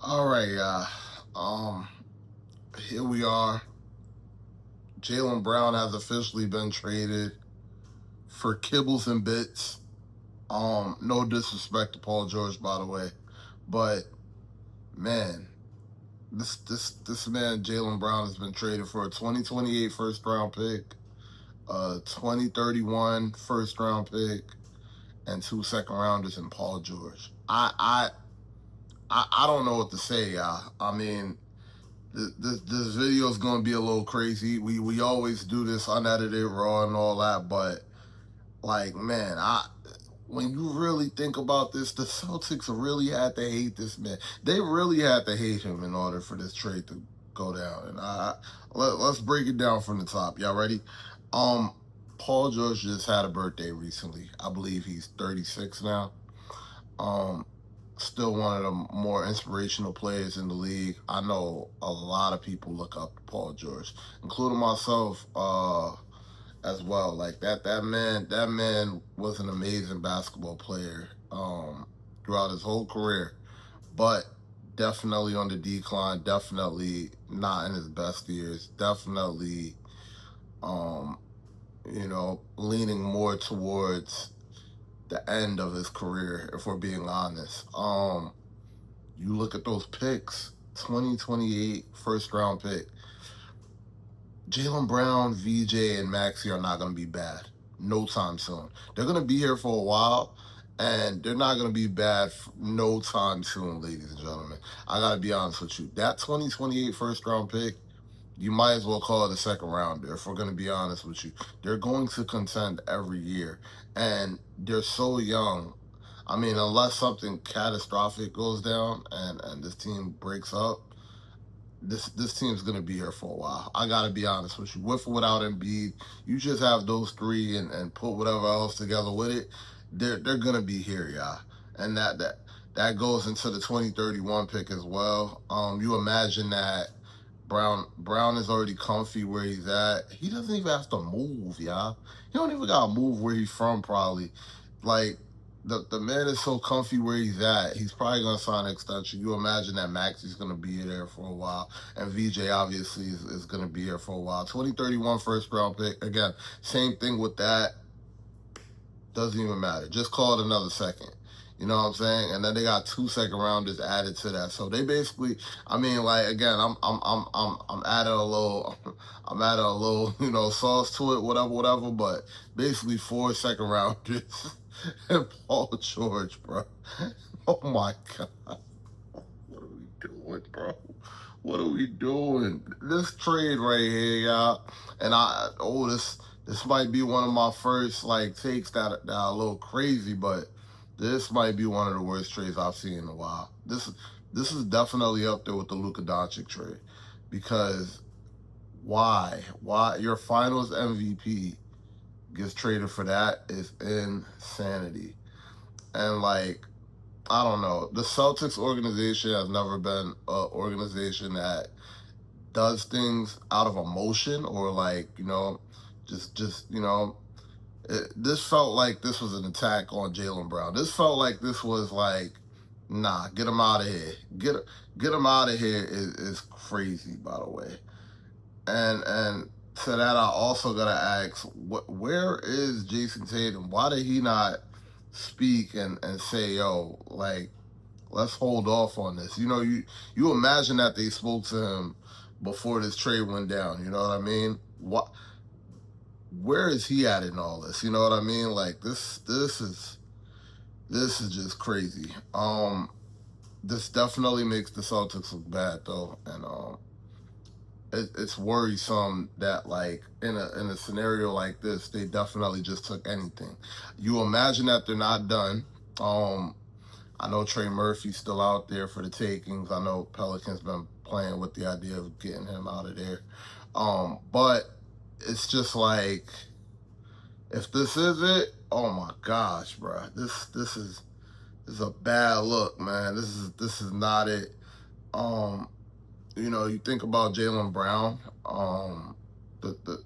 All right, here we are. Jaylen Brown has officially been traded for kibbles and bits. No disrespect to Paul George, by the way, but man, this man Jaylen Brown has been traded for a 2028 first round pick, a 2031 first round pick, and two second rounders in Paul George. I don't know what to say, y'all. I mean, this video is gonna be a little crazy. We always do this unedited, raw, and all that, but like, man, when you really think about this, the Celtics really had to hate this man. They really had to hate him in order for this trade to go down. And let's break it down from the top. Y'all ready? Um, Paul George just had a birthday recently. I believe he's 36 now. Um, Still one of the more inspirational players in the league. I know a lot of people look up to Paul George, including myself, as well. Like that man was an amazing basketball player, throughout his whole career, but definitely on the decline. Definitely not in his best years. Definitely, um, leaning more towards the end of his career, if we're being honest. You look at those picks, 2028 first round pick. Jaylen Brown, VJ, and Maxey are not going to be bad no time soon. They're going to be here for a while, and they're not going to be bad no time soon, ladies and gentlemen. I got to be honest with you. That 2028 first round pick, you might as well call it a second rounder, if we're going to be honest with you. They're going to contend every year, and they're so young. I mean, unless something catastrophic goes down and this team breaks up, this team's gonna be here for a while. I gotta be honest with you. With or without Embiid, you just have those three and put whatever else together with it. They're gonna be here, y'all. And that goes into the 2031 pick as well. You imagine that Brown is already comfy where he's at. He doesn't even have to move, y'all. He don't even gotta move where he's from, probably. Like, the man is so comfy where he's at. He's probably gonna sign an extension. You imagine that Maxey's gonna be there for a while, and VJ obviously is gonna be here for a while. 2031 first round pick. Again, same thing with that. Doesn't even matter. Just call it another second. You know what I'm saying? And then they got two second rounders added to that. So they basically, I mean, like, again, I'm adding a little, I'm adding a little, sauce to it, whatever. But basically, four second rounders and Paul George, bro. Oh my God, what are we doing, bro? What are we doing? This trade right here, y'all. And this might be one of my first like takes that are a little crazy, but this might be one of the worst trades I've seen in a while. This is definitely up there with the Luka Doncic trade, because why your Finals MVP gets traded for that is insanity. And like, I don't know, the Celtics organization has never been an organization that does things out of emotion, or like, this felt like this was an attack on Jaylen Brown. This felt like this was like, nah, get him out of here. Get him out of here is crazy, by the way. And to that, I also gotta ask, where is Jason Tatum? Why did he not speak and say, yo, like, let's hold off on this? You imagine that they spoke to him before this trade went down. You know what I mean? Where is he at in all this? You know what I mean? Like, this is just crazy. This definitely makes the Celtics look bad though, and it's worrisome that, like, in a scenario like this, they definitely just took anything. You imagine that they're not done. I know Trey Murphy's still out there for the takings. I know Pelicans been playing with the idea of getting him out of there. But it's just like, if this is it, oh my gosh, bro, this is a bad look, man. This is not it. You think about Jaylen Brown, the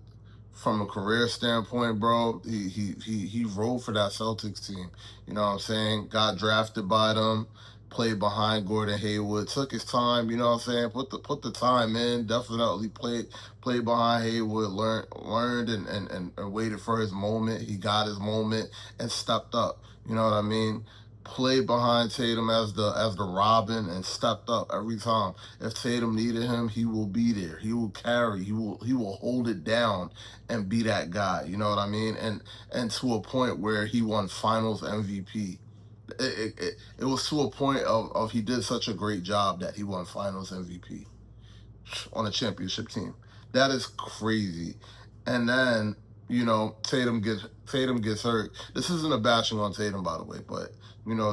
from a career standpoint, bro, he rode for that Celtics team. You know what I'm saying? Got drafted by them, played behind Gordon Hayward, took his time, you know what I'm saying? Put the time in, definitely played behind Hayward, learned and waited for his moment. He got his moment and stepped up. You know what I mean? Played behind Tatum as the Robin and stepped up every time. If Tatum needed him, he will be there. He will carry. He will hold it down and be that guy. You know what I mean? And to a point where he won Finals MVP. It was to a point of he did such a great job that he won Finals MVP on a championship team. That is crazy. And then, Tatum gets hurt. This isn't a bashing on Tatum, by the way, but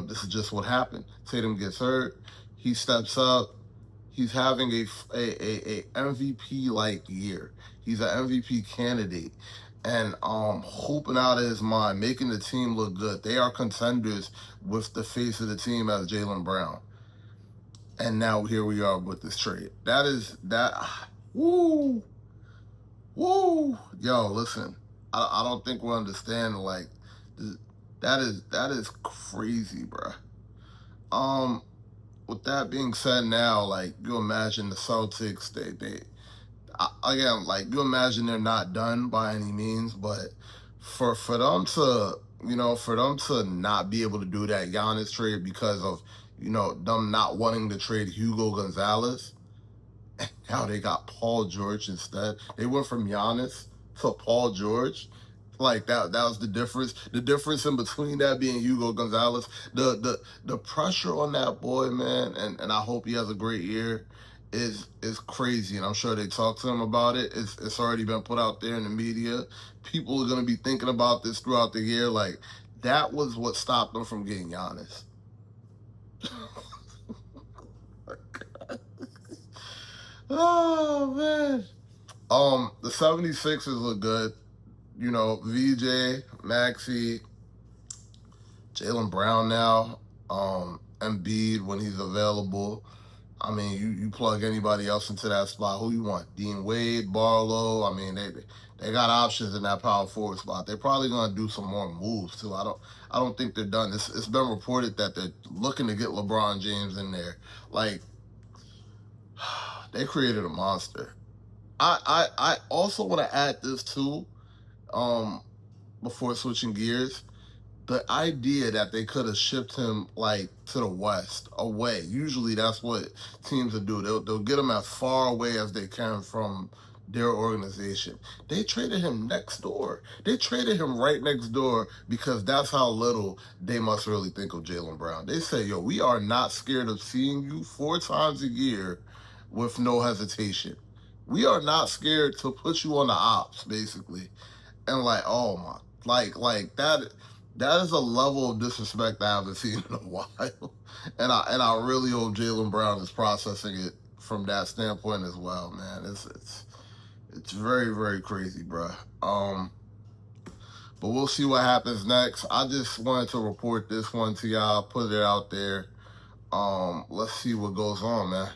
this is just what happened. Tatum gets hurt. He steps up. He's having a MVP like year. He's an MVP candidate, and hoping out of his mind, making the team look good. They are contenders with the face of the team as Jaylen Brown. And now here we are with this trade. Woo, woo. Yo, listen, I don't think we understand, like, that is crazy, bruh. With that being said, now, like, you imagine the Celtics, again, like, you imagine they're not done by any means, but for them to not be able to do that Giannis trade because of them not wanting to trade Hugo Gonzalez, and now they got Paul George instead. They went from Giannis to Paul George. Like, that was the difference. The difference in between that being Hugo Gonzalez, the pressure on that boy, man, and I hope he has a great year, is crazy. And I'm sure they talked to him about it. It's already been put out there in the media. People are gonna be thinking about this throughout the year. Like, that was what stopped them from getting Giannis. Oh man. The 76ers look good. VJ, Maxey, Jaylen Brown now, Embiid when he's available. I mean, you plug anybody else into that spot. Who you want? Dean Wade, Barlow. I mean, they got options in that power forward spot. They're probably gonna do some more moves too. I don't think they're done. It's been reported that they're looking to get LeBron James in there. Like, they created a monster. I also want to add this too. Before switching gears, the idea that they could have shipped him, like, to the West, away. Usually that's what teams will do. They'll get him as far away as they can from their organization. They traded him next door. They traded him right next door because that's how little they must really think of Jaylen Brown. They say, yo, we are not scared of seeing you 4 times a year with no hesitation. We are not scared to put you on the ops, basically. And, like, oh my, like that is a level of disrespect I haven't seen in a while. And I really hope Jaylen Brown is processing it from that standpoint as well, man. It's very, very crazy, bruh. But we'll see what happens next. I just wanted to report this one to y'all, put it out there. Let's see what goes on, man.